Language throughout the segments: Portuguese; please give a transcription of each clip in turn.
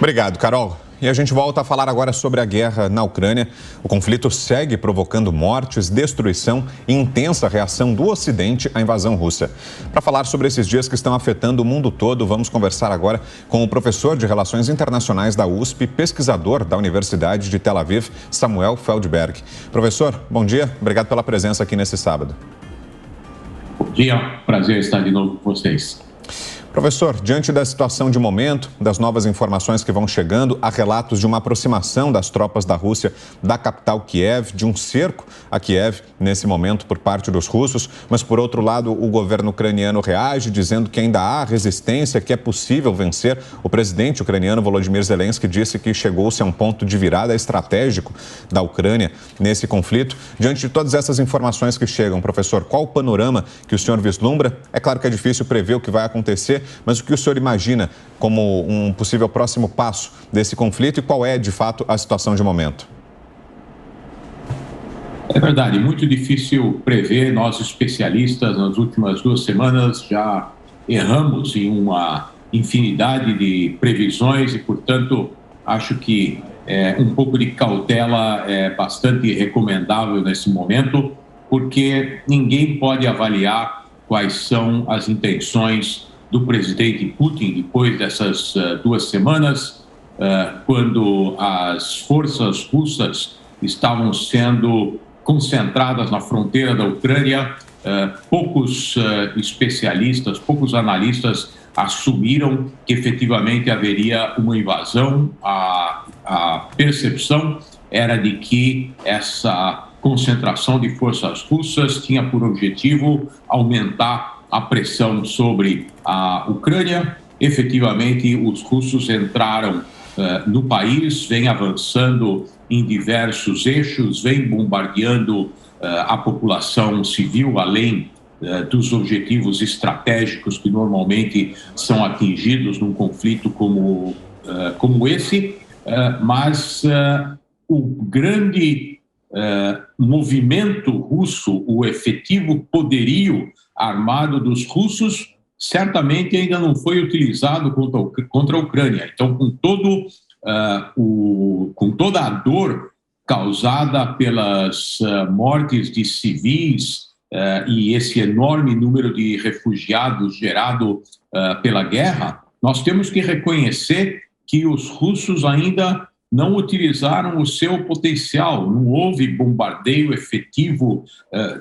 Obrigado, Carol. E a gente volta a falar agora sobre a guerra na Ucrânia. O conflito segue provocando mortes, destruição e intensa reação do Ocidente à invasão russa. Para falar sobre esses dias que estão afetando o mundo todo, vamos conversar agora com o professor de Relações Internacionais da USP, pesquisador da Universidade de Tel Aviv, Samuel Feldberg. Professor, bom dia. Obrigado pela presença aqui nesse sábado. Bom dia. Prazer estar de novo com vocês. Professor, diante da situação de momento, das novas informações que vão chegando, há relatos de uma aproximação das tropas da Rússia da capital Kiev, de um cerco a Kiev nesse momento por parte dos russos, mas por outro lado o governo ucraniano reage dizendo que ainda há resistência, que é possível vencer. O presidente ucraniano Volodymyr Zelensky disse que chegou-se a um ponto de virada estratégico da Ucrânia nesse conflito. Diante de todas essas informações que chegam, professor, qual o panorama que o senhor vislumbra? É claro que é difícil prever o que vai acontecer, mas o que o senhor imagina como um possível próximo passo desse conflito e qual é, de fato, a situação de momento? É verdade, muito difícil prever. Nós, especialistas, nas últimas 2 semanas já erramos em uma infinidade de previsões e, portanto, acho que um pouco de cautela é bastante recomendável nesse momento, porque ninguém pode avaliar quais são as intenções do presidente Putin depois dessas 2 semanas, quando as forças russas estavam sendo concentradas na fronteira da Ucrânia. Poucos especialistas, poucos analistas assumiram que efetivamente haveria uma invasão. A percepção era de que essa concentração de forças russas tinha por objetivo aumentar a pressão sobre a Ucrânia. Efetivamente, os russos entraram no país, vêm avançando em diversos eixos, vêm bombardeando a população civil, além dos objetivos estratégicos que normalmente são atingidos num conflito como esse, mas o grande movimento russo, o efetivo poderio armado dos russos, certamente ainda não foi utilizado contra a Ucrânia. Então, com toda a dor causada pelas mortes de civis e esse enorme número de refugiados gerado pela guerra, nós temos que reconhecer que os russos ainda não utilizaram o seu potencial. Não houve bombardeio efetivo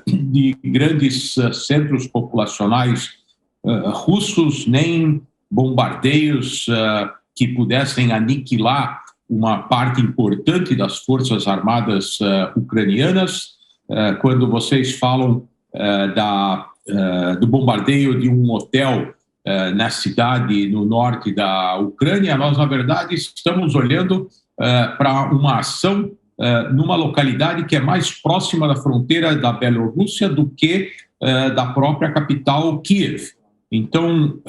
de grandes centros populacionais russos, nem bombardeios que pudessem aniquilar uma parte importante das forças armadas ucranianas. Quando vocês falam do bombardeio de um hotel na cidade no norte da Ucrânia, nós, na verdade, estamos olhando para uma ação numa localidade que é mais próxima da fronteira da Bielorrússia do que da própria capital Kiev. Então,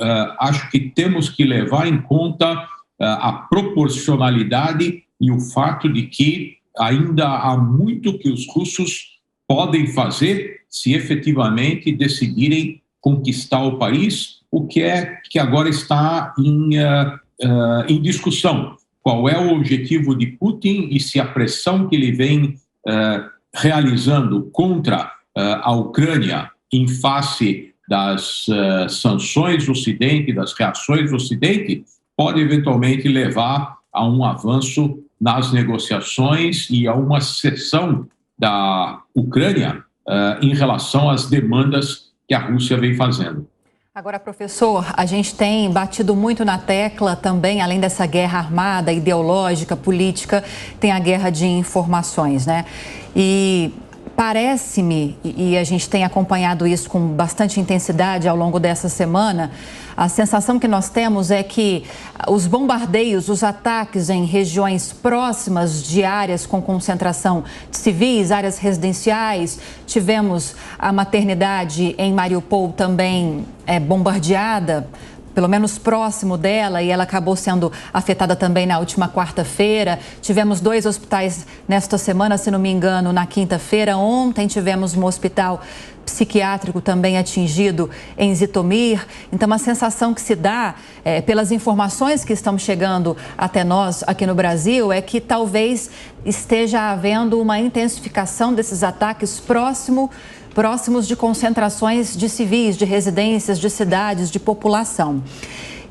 acho que temos que levar em conta a proporcionalidade e o fato de que ainda há muito que os russos podem fazer se efetivamente decidirem conquistar o país, o que agora está em discussão. Qual é o objetivo de Putin e se a pressão que ele vem realizando contra a Ucrânia em face das sanções do Ocidente, das reações do Ocidente, pode eventualmente levar a um avanço nas negociações e a uma cessão da Ucrânia em relação às demandas que a Rússia vem fazendo. Agora, professor, a gente tem batido muito na tecla também, além dessa guerra armada, ideológica, política, tem a guerra de informações, né? E parece-me, e a gente tem acompanhado isso com bastante intensidade ao longo dessa semana, a sensação que nós temos é que os bombardeios, os ataques em regiões próximas de áreas com concentração de civis, áreas residenciais, tivemos a maternidade em Mariupol também bombardeada pelo menos próximo dela, e ela acabou sendo afetada também na última quarta-feira. Tivemos 2 hospitais nesta semana, se não me engano, na quinta-feira. Ontem tivemos um hospital psiquiátrico também atingido em Zitomir. Então, a sensação que se dá, pelas informações que estão chegando até nós aqui no Brasil, é que talvez esteja havendo uma intensificação desses ataques próximos de concentrações de civis, de residências, de cidades, de população.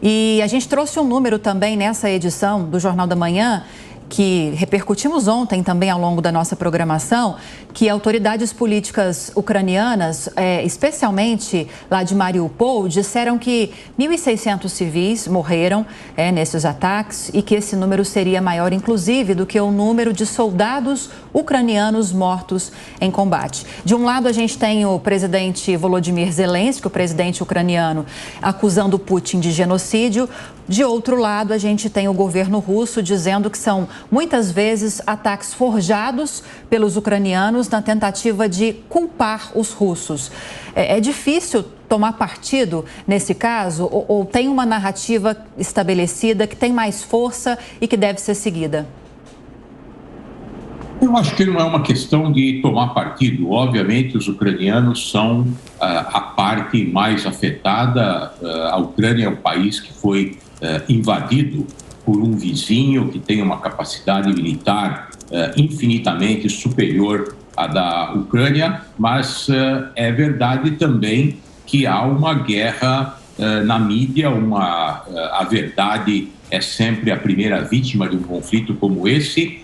E a gente trouxe um número também nessa edição do Jornal da Manhã, que repercutimos ontem também ao longo da nossa programação, que autoridades políticas ucranianas, especialmente lá de Mariupol, disseram que 1.600 civis morreram nesses ataques e que esse número seria maior, inclusive, do que o número de soldados ucranianos mortos em combate. De um lado, a gente tem o presidente Volodymyr Zelensky, o presidente ucraniano, acusando Putin de genocídio. De outro lado, a gente tem o governo russo dizendo que são muitas vezes ataques forjados pelos ucranianos na tentativa de culpar os russos. É difícil tomar partido nesse caso ou tem uma narrativa estabelecida que tem mais força e que deve ser seguida? Eu acho que não é uma questão de tomar partido. Obviamente, os ucranianos são a parte mais afetada. A Ucrânia é um país que foi invadido por um vizinho que tem uma capacidade militar infinitamente superior à da Ucrânia, mas é verdade também que há uma guerra na mídia, a verdade é sempre a primeira vítima de um conflito como esse,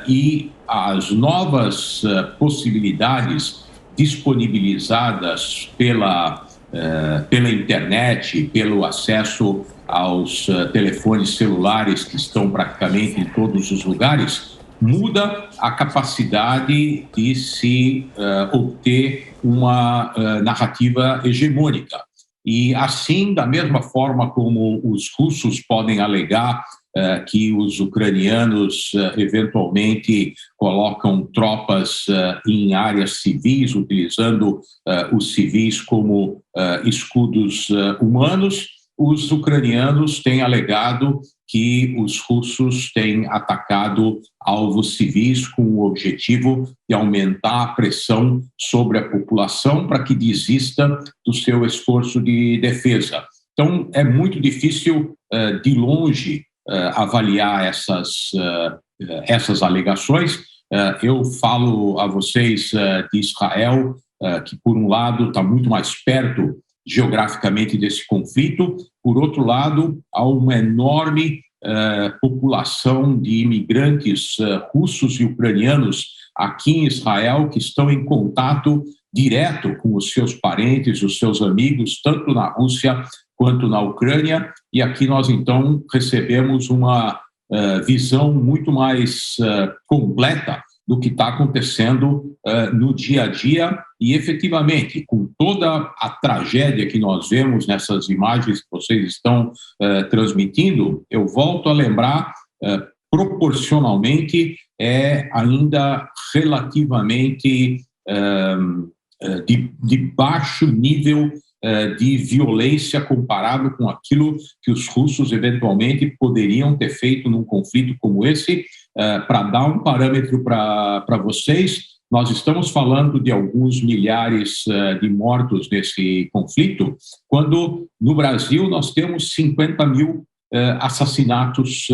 e as novas possibilidades disponibilizadas pela internet, pelo acesso aos telefones celulares que estão praticamente em todos os lugares, muda a capacidade de se obter uma narrativa hegemônica. E assim, da mesma forma como os russos podem alegar que os ucranianos eventualmente colocam tropas em áreas civis, utilizando os civis como escudos humanos, os ucranianos têm alegado que os russos têm atacado alvos civis com o objetivo de aumentar a pressão sobre a população para que desista do seu esforço de defesa. Então, é muito difícil, de longe, avaliar essas alegações. Eu falo a vocês de Israel, que, por um lado, está muito mais perto geograficamente desse conflito, por outro lado, há uma enorme população de imigrantes russos e ucranianos aqui em Israel que estão em contato direto com os seus parentes, os seus amigos, tanto na Rússia quanto na Ucrânia, e aqui nós então recebemos uma visão muito mais completa do que está acontecendo no dia a dia e, efetivamente, com toda a tragédia que nós vemos nessas imagens que vocês estão transmitindo, eu volto a lembrar, proporcionalmente, é ainda relativamente de baixo nível de violência comparado com aquilo que os russos eventualmente poderiam ter feito num conflito como esse. Para dar um parâmetro para vocês, nós estamos falando de alguns milhares de mortos nesse conflito, quando no Brasil nós temos 50 mil assassinatos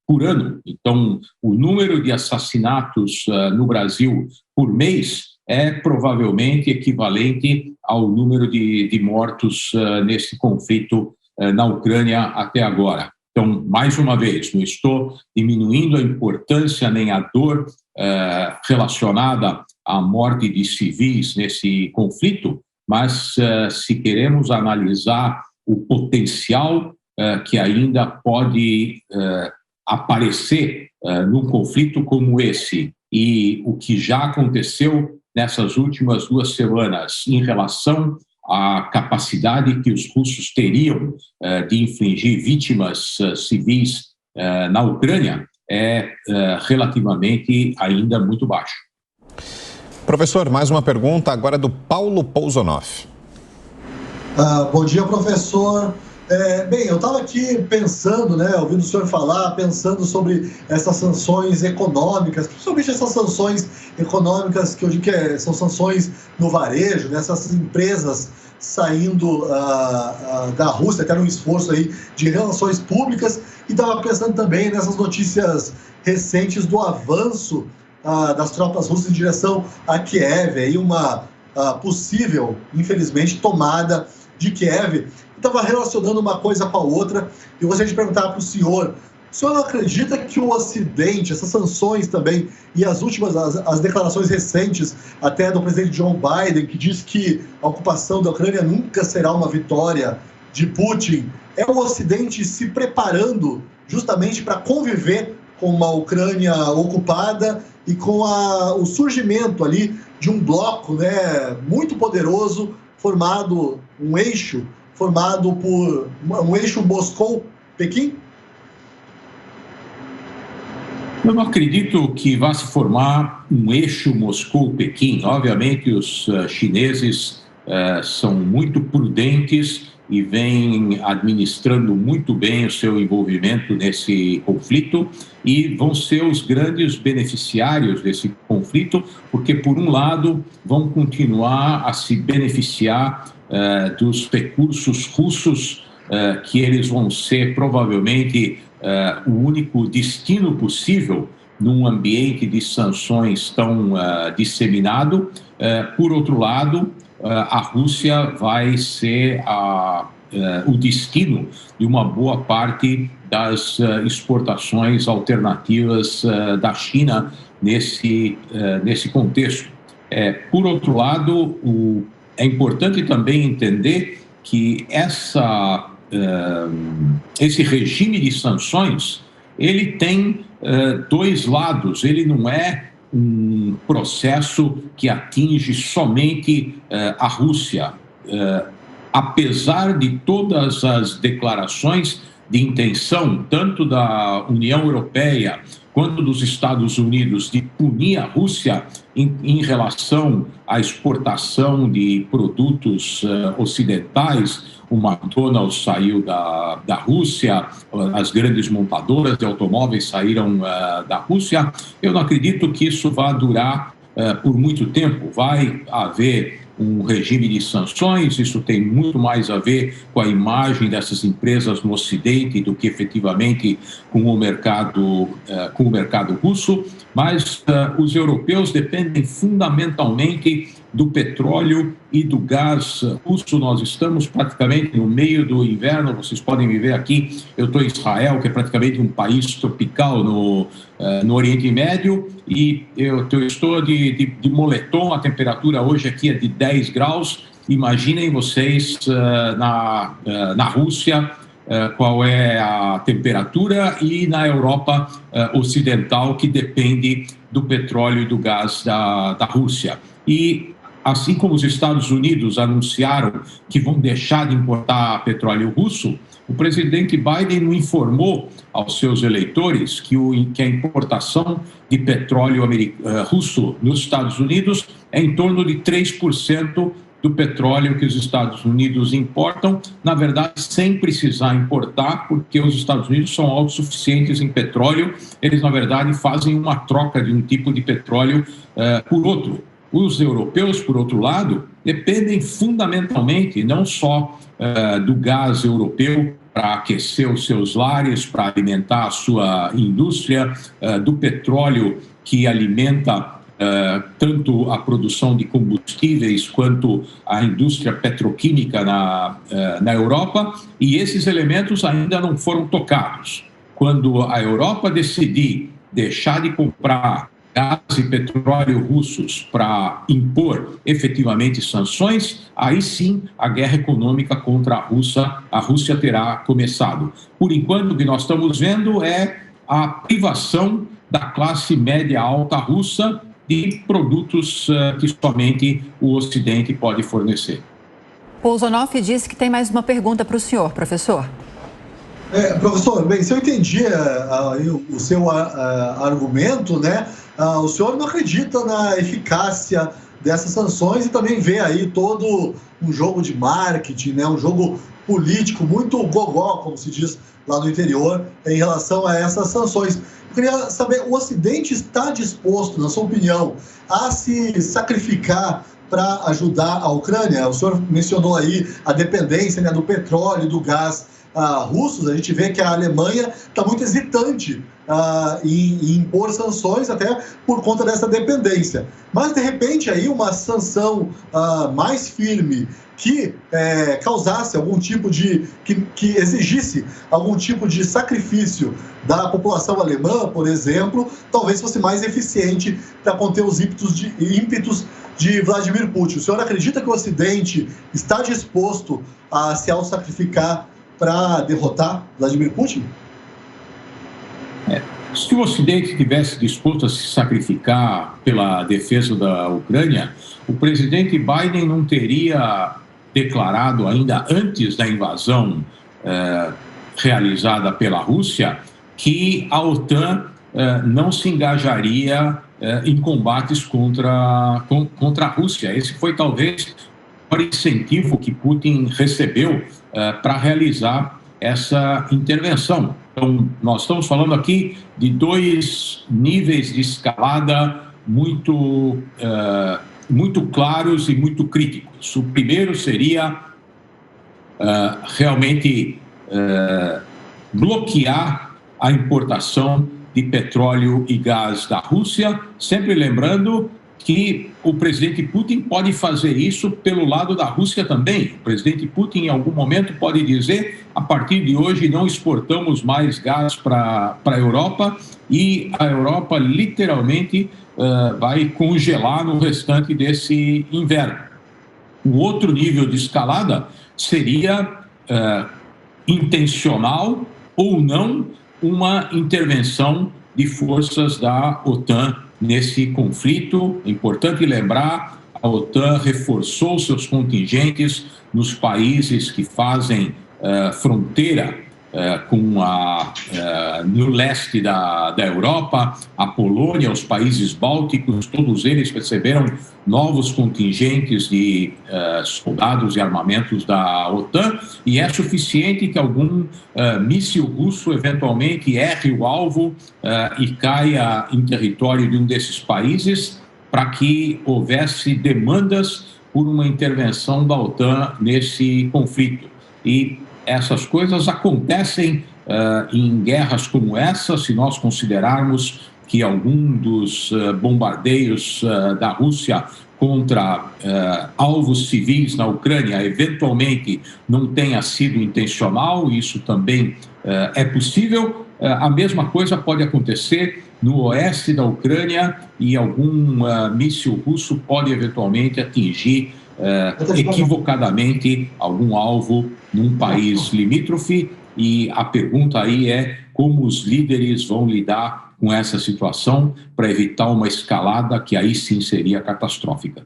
por ano. Então, o número de assassinatos no Brasil por mês é provavelmente equivalente ao número de mortos nesse conflito na Ucrânia até agora. Então, mais uma vez, não estou diminuindo a importância nem a dor relacionada à morte de civis nesse conflito, mas se queremos analisar o potencial que ainda pode aparecer num conflito como esse e o que já aconteceu nessas últimas 2 semanas em relação à capacidade que os russos teriam de infligir vítimas civis na Ucrânia, é relativamente ainda muito baixo. Professor, mais uma pergunta agora do Paulo Pousonoff. Bom dia, professor. Bem, eu estava aqui pensando, né, ouvindo o senhor falar, pensando sobre essas sanções econômicas, principalmente essas sanções econômicas que eu digo que são sanções no varejo, né, essas empresas saindo da Rússia, que era um esforço aí de relações públicas, e estava pensando também nessas notícias recentes do avanço das tropas russas em direção a Kiev, aí uma possível, infelizmente, tomada de Kiev. Estava relacionando uma coisa com a outra, e eu gostaria de perguntar para o senhor não acredita que o Ocidente, essas sanções também, e as últimas, as declarações recentes, até do presidente Joe Biden, que diz que a ocupação da Ucrânia nunca será uma vitória de Putin, é o Ocidente se preparando justamente para conviver com uma Ucrânia ocupada e com o surgimento ali de um bloco, né, muito poderoso, formado, um eixo formado por um eixo Moscou-Pequim? Eu não acredito que vá se formar um eixo Moscou-Pequim. Obviamente, os chineses são muito prudentes e vêm administrando muito bem o seu envolvimento nesse conflito e vão ser os grandes beneficiários desse conflito, porque, por um lado, vão continuar a se beneficiar dos recursos russos, que eles vão ser provavelmente o único destino possível num ambiente de sanções tão disseminado. Por outro lado, a Rússia vai ser o destino de uma boa parte das exportações alternativas da China nesse contexto. Por outro lado, é importante também entender que esse regime de sanções, ele tem dois lados. Ele não é um processo que atinge somente a Rússia. Apesar de todas as declarações de intenção, tanto da União Europeia quanto dos Estados Unidos, de punir a Rússia em relação à exportação de produtos ocidentais, o McDonald's saiu da Rússia, as grandes montadoras de automóveis saíram da Rússia. Eu não acredito que isso vá durar por muito tempo. Vai haver um regime de sanções, isso tem muito mais a ver com a imagem dessas empresas no Ocidente do que efetivamente com o mercado russo, mas os europeus dependem fundamentalmente do petróleo e do gás russo. Nós estamos praticamente no meio do inverno, vocês podem me ver aqui, eu estou em Israel, que é praticamente um país tropical no Oriente Médio, e eu estou de moletom, a temperatura hoje aqui é de 10 graus, imaginem vocês na Rússia qual é a temperatura, e na Europa ocidental, que depende do petróleo e do gás da Rússia. E assim como os Estados Unidos anunciaram que vão deixar de importar petróleo russo, o presidente Biden não informou aos seus eleitores que a importação de petróleo russo nos Estados Unidos é em torno de 3% do petróleo que os Estados Unidos importam, na verdade, sem precisar importar, porque os Estados Unidos são autossuficientes em petróleo. Eles, na verdade, fazem uma troca de um tipo de petróleo por outro. Os europeus, por outro lado, dependem fundamentalmente não só do gás europeu para aquecer os seus lares, para alimentar a sua indústria, do petróleo que alimenta tanto a produção de combustíveis quanto a indústria petroquímica na Europa, e esses elementos ainda não foram tocados. Quando a Europa decidir deixar de comprar gás e petróleo russos para impor efetivamente sanções, aí sim a guerra econômica contra a Rússia terá começado. Por enquanto, o que nós estamos vendo é a privação da classe média alta russa de produtos que somente o Ocidente pode fornecer. Pousonoff disse que tem mais uma pergunta para o senhor, professor. Professor, bem, se eu entendi o seu argumento, né, o senhor não acredita na eficácia dessas sanções e também vê aí todo um jogo de marketing, né, um jogo político, muito gogó, como se diz lá no interior, em relação a essas sanções. Eu queria saber, o Ocidente está disposto, na sua opinião, a se sacrificar para ajudar a Ucrânia? O senhor mencionou aí a dependência, né, do petróleo e do gás russos. A gente vê que a Alemanha está muito hesitante em impor sanções, até por conta dessa dependência. Mas, de repente, aí uma sanção mais firme que causasse algum tipo de... que exigisse algum tipo de sacrifício da população alemã, por exemplo, talvez fosse mais eficiente para conter os ímpetos de Vladimir Putin. O senhor acredita que o Ocidente está disposto a se autossacrificar para derrotar Vladimir Putin? Se o Ocidente tivesse disposto a se sacrificar pela defesa da Ucrânia, o presidente Biden não teria declarado, ainda antes da invasão realizada pela Rússia, que a OTAN não se engajaria em combates contra a Rússia. Esse foi talvez o incentivo que Putin recebeu para realizar essa intervenção. Então, nós estamos falando aqui de dois níveis de escalada muito claros e muito críticos. O primeiro seria realmente bloquear a importação de petróleo e gás da Rússia, sempre lembrando que o presidente Putin pode fazer isso pelo lado da Rússia também. O presidente Putin, em algum momento, pode dizer: a partir de hoje não exportamos mais gás para a Europa, e a Europa literalmente vai congelar no restante desse inverno. Um outro nível de escalada seria intencional ou não uma intervenção de forças da OTAN nesse conflito. É importante lembrar, a OTAN reforçou seus contingentes nos países que fazem fronteira no leste da Europa, a Polônia, os países bálticos, todos eles receberam novos contingentes de soldados e armamentos da OTAN, e é suficiente que algum míssil russo eventualmente erre o alvo e caia em território de um desses países para que houvesse demandas por uma intervenção da OTAN nesse conflito. E essas coisas acontecem em guerras como essa. Se nós considerarmos que algum dos bombardeios da Rússia contra alvos civis na Ucrânia eventualmente não tenha sido intencional, isso também é possível. A mesma coisa pode acontecer no oeste da Ucrânia, e algum míssil russo pode eventualmente atingir equivocadamente algum alvo num país limítrofe. E a pergunta aí é como os líderes vão lidar com essa situação para evitar uma escalada que aí sim seria catastrófica.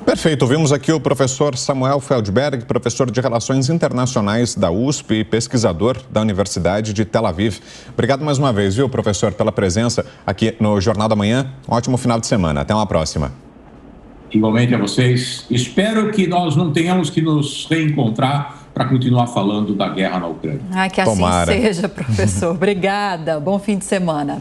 Perfeito. Ouvimos aqui o professor Samuel Feldberg, professor de Relações Internacionais da USP e pesquisador da Universidade de Tel Aviv. Obrigado mais uma vez, viu, professor, pela presença aqui no Jornal da Manhã. Um ótimo final de semana. Até uma próxima. Igualmente a vocês. Espero que nós não tenhamos que nos reencontrar para continuar falando da guerra na Ucrânia. Que assim seja, professor. Obrigada. Bom fim de semana.